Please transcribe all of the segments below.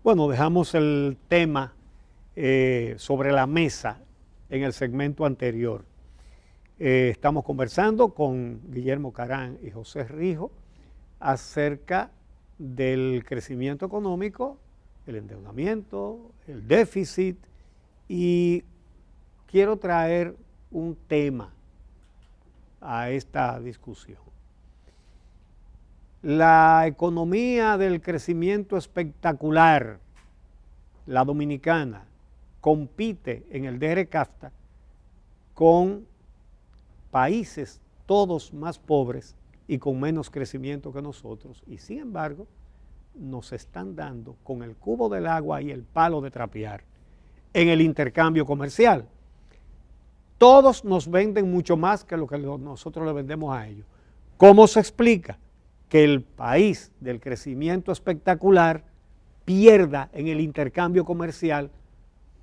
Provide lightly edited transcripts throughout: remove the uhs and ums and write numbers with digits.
Bueno, dejamos el tema sobre la mesa en el segmento anterior. Estamos conversando con Guillermo Carán y José Rijo acerca del crecimiento económico, el endeudamiento, el déficit, y quiero traer un tema a esta discusión. La economía del crecimiento espectacular, la dominicana, compite en el DR-CAFTA con países todos más pobres y con menos crecimiento que nosotros, y sin embargo nos están dando con el cubo del agua y el palo de trapear en el intercambio comercial. Todos nos venden mucho más que lo que nosotros le vendemos a ellos. ¿Cómo se explica que el país del crecimiento espectacular pierda en el intercambio comercial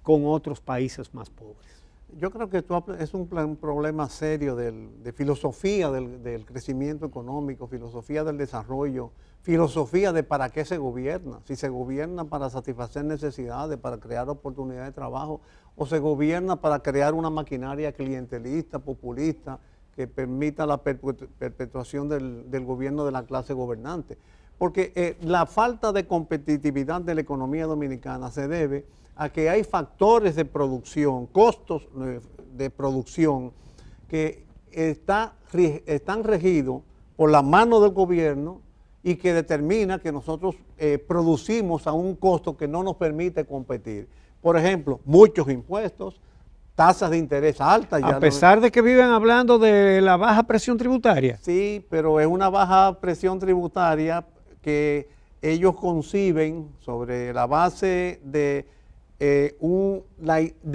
con otros países más pobres? Yo creo que es un problema serio de filosofía del crecimiento económico, filosofía del desarrollo, filosofía de para qué se gobierna. Si se gobierna para satisfacer necesidades, para crear oportunidades de trabajo, o se gobierna para crear una maquinaria clientelista, populista, que permita la perpetuación del gobierno de la clase gobernante. Porque la falta de competitividad de la economía dominicana se debe a que hay factores de producción, costos de producción que están regidos por la mano del gobierno y que determina que nosotros producimos a un costo que no nos permite competir. Por ejemplo, muchos impuestos, tasas de interés altas. A pesar de que viven hablando de la baja presión tributaria. Sí, pero es una baja presión tributaria que ellos conciben sobre la base de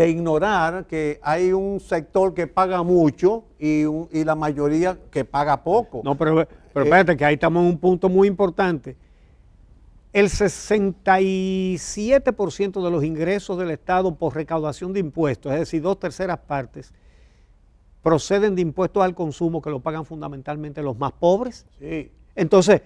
ignorar que hay un sector que paga mucho y la mayoría que paga poco. No, pero espérate, que ahí estamos en un punto muy importante. El 67% de los ingresos del Estado por recaudación de impuestos, es decir, 2/3 partes, proceden de impuestos al consumo que lo pagan fundamentalmente los más pobres. Sí. Entonces,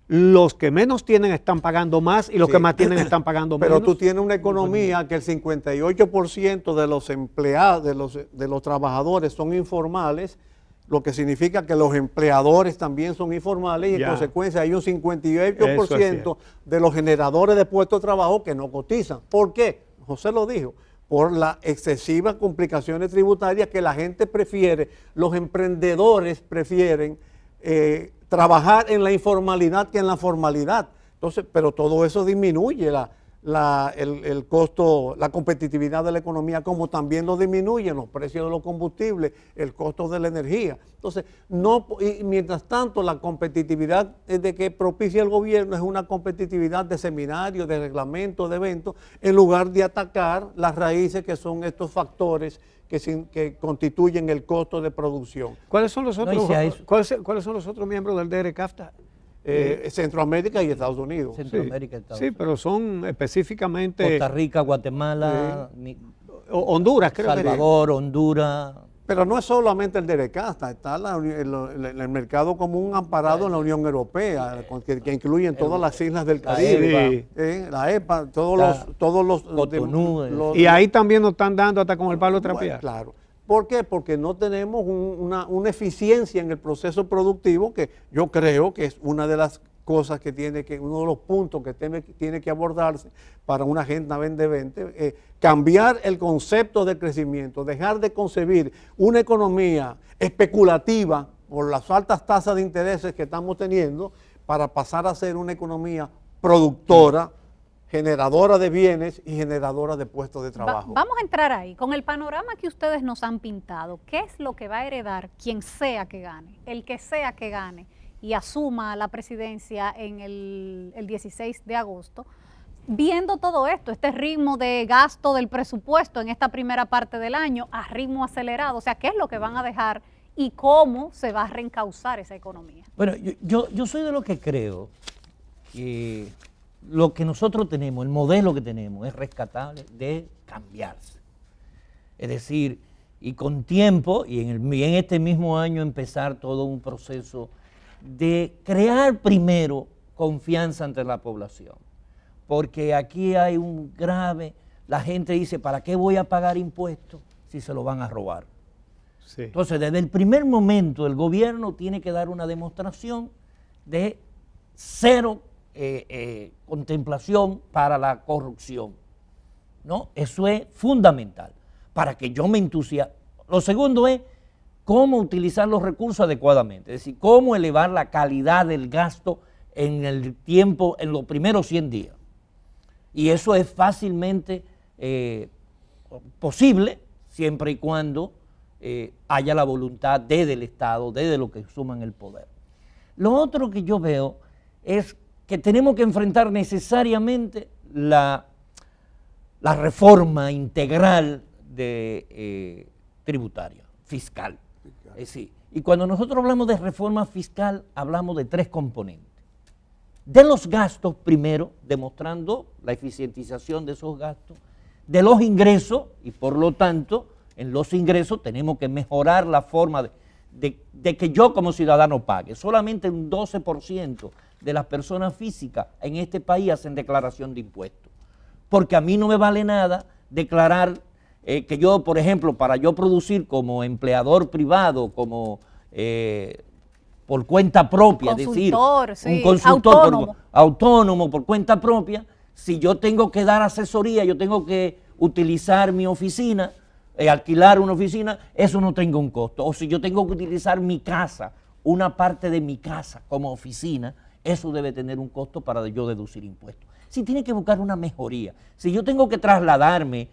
los que menos tienen están pagando más y los que más tienen están pagando menos. Pero tú tienes una economía que el 58% de los empleados, de los trabajadores son informales, lo que significa que los empleadores también son informales y en consecuencia hay un 58% de los generadores de puestos de trabajo que no cotizan. ¿Por qué? José lo dijo, por las excesivas complicaciones tributarias que la gente prefiere, los emprendedores prefieren trabajar en la informalidad que en la formalidad. Entonces, pero todo eso disminuye el costo, la competitividad de la economía, como también lo disminuyen los precios de los combustibles, el costo de la energía. Entonces, y mientras tanto, la competitividad de que propicia el gobierno es una competitividad de seminarios, de reglamentos, de eventos, en lugar de atacar las raíces que son estos factores que constituyen el costo de producción. ¿Cuáles son los otros, ¿cuáles son los otros miembros del DR-CAFTA? Centroamérica y Estados Unidos. Centroamérica y Estados Unidos. Sí, pero son específicamente Costa Rica, Guatemala, Honduras, creo que Salvador, Honduras. Pero no es solamente el DERECAFTA, está el mercado común amparado en la Unión Europea, que incluyen todas las islas del Caribe, la EPA, todos los Cotonú, y ahí también nos están dando hasta con el palo de trapear. Claro. ¿Por qué? Porque no tenemos una eficiencia en el proceso productivo, que yo creo que es una de las cosas que uno de los puntos que tiene que abordarse para una Agenda 2020, cambiar el concepto de crecimiento, dejar de concebir una economía especulativa por las altas tasas de intereses que estamos teniendo, para pasar a ser una economía productora, generadora de bienes y generadora de puestos de trabajo. Vamos a entrar ahí, con el panorama que ustedes nos han pintado. ¿Qué es lo que va a heredar quien sea que gane, el que sea que gane y asuma la presidencia en el 16 de agosto, viendo todo esto, este ritmo de gasto del presupuesto en esta primera parte del año a ritmo acelerado? O sea, ¿qué es lo que van a dejar y cómo se va a reencauzar esa economía? Bueno, yo soy de los que creo que lo que nosotros tenemos, el modelo que tenemos, es rescatable de cambiarse. Es decir, y con tiempo, y en este mismo año empezar todo un proceso de crear primero confianza entre la población. porque aquí hay un grave, la gente dice, ¿para qué voy a pagar impuestos si se lo van a robar? Sí. Entonces, desde el primer momento, el gobierno tiene que dar una demostración de cero contemplación para la corrupción, ¿no? Eso es fundamental para que yo me entusiasme. Lo segundo es cómo utilizar los recursos adecuadamente, es decir, cómo elevar la calidad del gasto en el tiempo, en los primeros 100 días. Y eso es fácilmente posible siempre y cuando haya la voluntad del Estado, desde los que suman el poder. Lo otro que yo veo es que tenemos que enfrentar necesariamente la reforma integral tributaria, fiscal. Es decir, y cuando nosotros hablamos de reforma fiscal, hablamos de 3 componentes. De los gastos, primero, demostrando la eficientización de esos gastos, de los ingresos, y por lo tanto, en los ingresos tenemos que mejorar la forma de que yo como ciudadano pague. Solamente un 12% de las personas físicas en este país hacen declaración de impuestos. Porque a mí no me vale nada declarar que yo, por ejemplo, para yo producir como empleador privado, como por cuenta propia, es decir, un consultor autónomo por cuenta propia, si yo tengo que dar asesoría, yo tengo que utilizar mi oficina, alquilar una oficina, eso no tenga un costo. O si yo tengo que utilizar mi casa, una parte de mi casa como oficina, eso debe tener un costo para yo deducir impuestos. Si tiene que buscar una mejoría, si yo tengo que trasladarme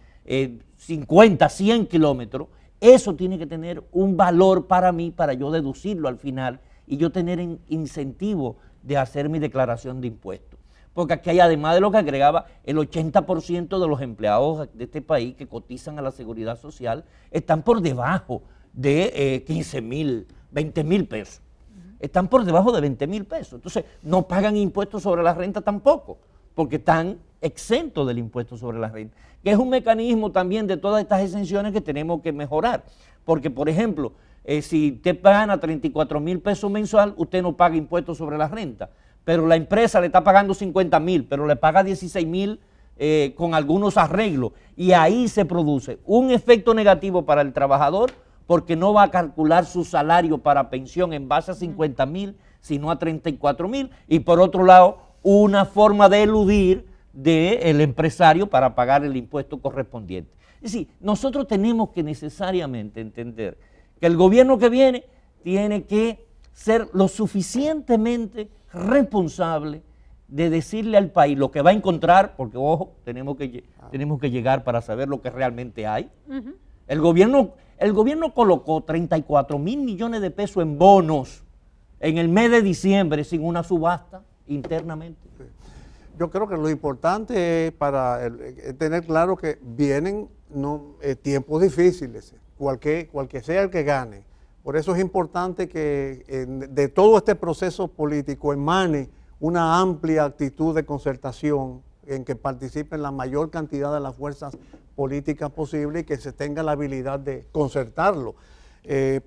50, 100 kilómetros, eso tiene que tener un valor para mí, para yo deducirlo al final y yo tener incentivo de hacer mi declaración de impuestos. Porque aquí hay, además de lo que agregaba, el 80% de los empleados de este país que cotizan a la seguridad social están por debajo de 15,000, 20,000 pesos. Están por debajo de 20,000 pesos. Entonces, no pagan impuestos sobre la renta tampoco, porque están exentos del impuesto sobre la renta, que es un mecanismo también de todas estas exenciones que tenemos que mejorar. Porque, por ejemplo, si usted gana 34,000 pesos mensual, usted no paga impuestos sobre la renta, pero la empresa le está pagando 50,000, pero le paga 16,000 con algunos arreglos, y ahí se produce un efecto negativo para el trabajador, porque no va a calcular su salario para pensión en base a 50,000, sino a 34,000, y por otro lado, una forma de eludir del empresario para pagar el impuesto correspondiente. Es decir, nosotros tenemos que necesariamente entender que el gobierno que viene tiene que ser lo suficientemente responsable de decirle al país lo que va a encontrar, porque ojo, tenemos que llegar para saber lo que realmente hay. El gobierno colocó 34,000 millones de pesos en bonos en el mes de diciembre sin una subasta internamente. Yo creo que lo importante es tener claro que vienen tiempos difíciles, cualquier sea el que gane. Por eso es importante que de todo este proceso político emane una amplia actitud de concertación en que participen la mayor cantidad de las fuerzas políticas posible y que se tenga la habilidad de concertarlo.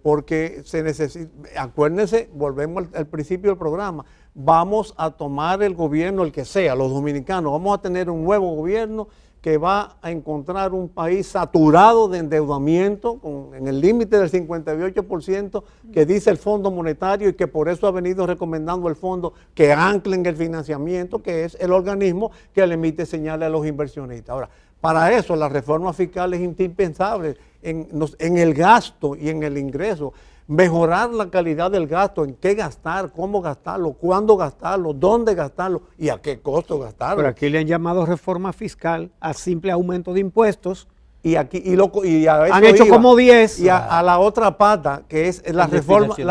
Porque se necesita, acuérdense, volvemos al principio del programa, vamos a tomar el gobierno, el que sea, los dominicanos, vamos a tener un nuevo gobierno que va a encontrar un país saturado de endeudamiento, en el límite del 58% que dice el Fondo Monetario, y que por eso ha venido recomendando el fondo que anclen el financiamiento, que es el organismo que le emite señales a los inversionistas. Ahora, para eso la reforma fiscal es indispensable en el gasto y en el ingreso. Mejorar la calidad del gasto, en qué gastar, cómo gastarlo, cuándo gastarlo, dónde gastarlo y a qué costo gastarlo. Pero aquí le han llamado reforma fiscal a simple aumento de impuestos. Y aquí a eso han hecho como 10. Y a la otra pata, que es la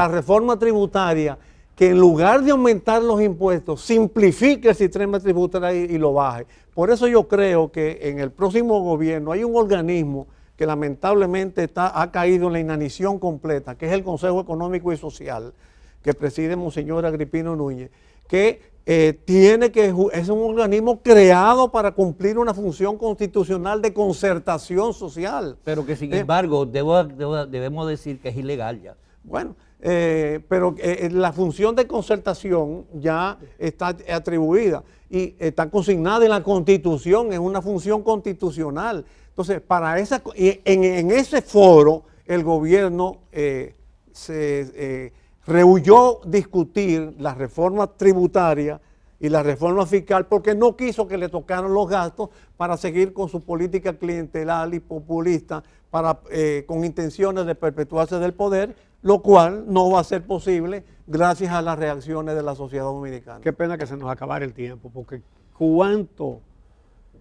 reforma tributaria, que en lugar de aumentar los impuestos, simplifique el sistema tributario y lo baje. Por eso yo creo que en el próximo gobierno hay un organismo que lamentablemente ha caído en la inanición completa, que es el Consejo Económico y Social, que preside Monseñor Agripino Núñez, que es un organismo creado para cumplir una función constitucional de concertación social. Pero que sin embargo debemos decir que es ilegal ya. Bueno, pero la función de concertación ya está atribuida y está consignada en la Constitución, es una función constitucional. Entonces, en ese foro, el gobierno se rehuyó discutir la reforma tributaria y la reforma fiscal porque no quiso que le tocaran los gastos para seguir con su política clientelar y populista con intenciones de perpetuarse del poder, lo cual no va a ser posible gracias a las reacciones de la sociedad dominicana. Qué pena que se nos acabara el tiempo, porque cuánto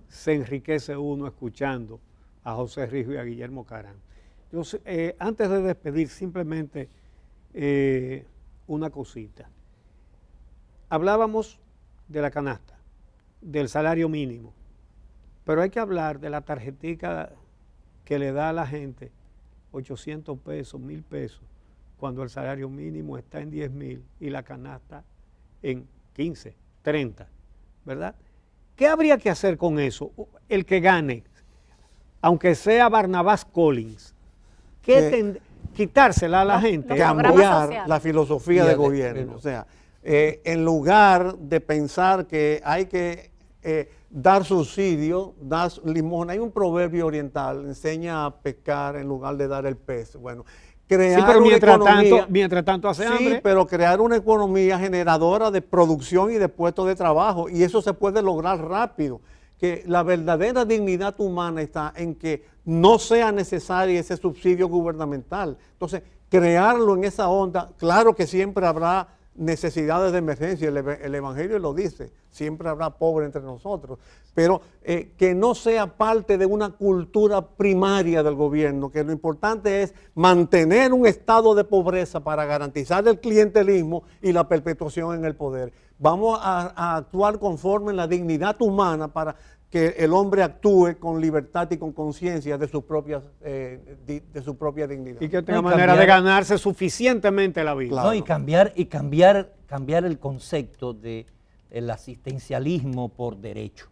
se enriquece uno escuchando a José Rijo y a Guillermo Carán. Entonces, antes de despedir, simplemente una cosita. Hablábamos de la canasta, del salario mínimo, pero hay que hablar de la tarjetica que le da a la gente 800 pesos, 1000 pesos, cuando el salario mínimo está en 10,000 y la canasta en 15, 30, ¿verdad? ¿Qué habría que hacer con eso? El que gane, aunque sea Barnabás Collins, quitársela a la gente. Cambiar la filosofía de gobierno. O sea, en lugar de pensar que hay que dar subsidio, dar limón, hay un proverbio oriental, enseña a pescar en lugar de dar el pez. Bueno, crear sí, pero una mientras tanto hace hambre. Sí, pero crear una economía generadora de producción y de puestos de trabajo, y eso se puede lograr rápido. Que la verdadera dignidad humana está en que no sea necesario ese subsidio gubernamental. Entonces, crearlo en esa onda, claro que siempre habrá necesidades de emergencia, el Evangelio lo dice, siempre habrá pobre entre nosotros, pero que no sea parte de una cultura primaria del gobierno, que lo importante es mantener un estado de pobreza para garantizar el clientelismo y la perpetuación en el poder. Vamos a actuar conforme en la dignidad humana para que el hombre actúe con libertad y con conciencia de su propia dignidad. Y que tenga manera de ganarse suficientemente la vida. Claro. No, y cambiar el concepto del asistencialismo por derecho.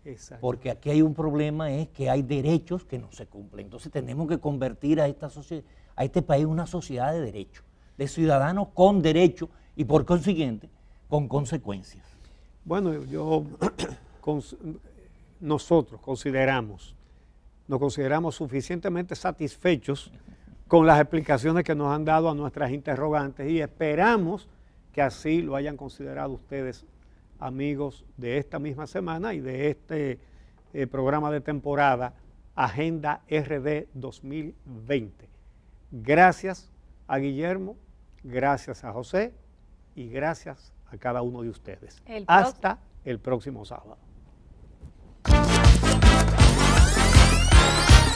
Exacto. Porque aquí hay un problema, es que hay derechos que no se cumplen. Entonces tenemos que convertir a este país en una sociedad de derechos, de ciudadanos con derechos y por consiguiente con consecuencias. Bueno, nosotros nos consideramos suficientemente satisfechos con las explicaciones que nos han dado a nuestras interrogantes y esperamos que así lo hayan considerado ustedes, amigos de esta misma semana y de este programa de temporada Agenda RD 2020. Gracias a Guillermo, gracias a José y gracias a cada uno de ustedes. Hasta el próximo sábado.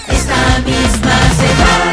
Esta misma semana.